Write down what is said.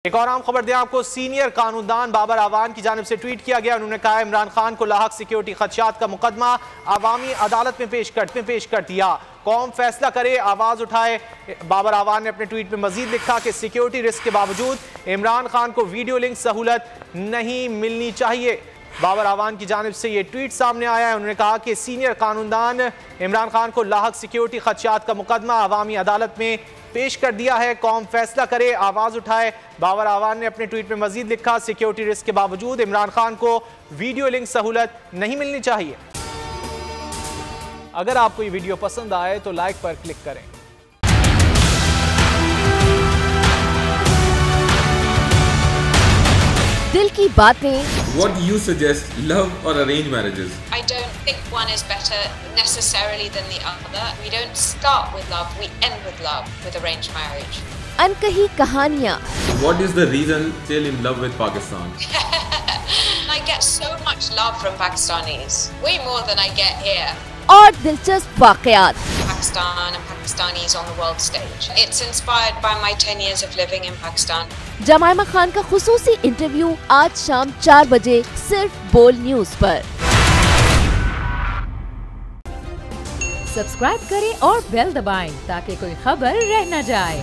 एक और आम खबर दें आपको, सीनियर कानूनदान बाबर आवान की जानिब से ट्वीट किया गया। उन्होंने कहा इमरान खान को लाहक सिक्योरिटी खदशात का मुकदमा अवामी अदालत में पेश कर दिया, कौम फैसला करे, आवाज उठाए। बाबर आवान ने अपने ट्वीट में मजीद लिखा कि सिक्योरिटी रिस्क के बावजूद इमरान खान को वीडियो लिंक सहूलत नहीं मिलनी चाहिए। बाबर आवान की जानिब से ये ट्वीट सामने आया है। उन्होंने कहा कि सीनियर कानूनदान इमरान खान को लाहक सिक्योरिटी खदशात का मुकदमा अवामी अदालत में पेश कर दिया है, कौम फैसला करे, आवाज उठाए। बाबर आवान ने अपने ट्वीट में मजीद लिखा, सिक्योरिटी रिस्क के बावजूद इमरान खान को वीडियो लिंक सहूलत नहीं मिलनी चाहिए। अगर आपको ये वीडियो पसंद आए तो लाइक पर क्लिक करें। दिल की बातें। What do you suggest, love or arranged marriages? I don't think one is better necessarily than the other. We don't start with love, we end with love with arranged marriage. अनकही कहानियाँ। What is the reason still in love with Pakistan? I get so much love from Pakistanis, way more than I get here. और दिलचस्प वाकयात। Pakistan and Pakistanis on the world stage. It's inspired by my 10 years of living in Pakistan. जमाइमा Khan का खुसूसी interview आज शाम 4 बजे सिर्फ बोल news पर। Subscribe करें और बेल दबाएं ताकि कोई खबर रह न जाए।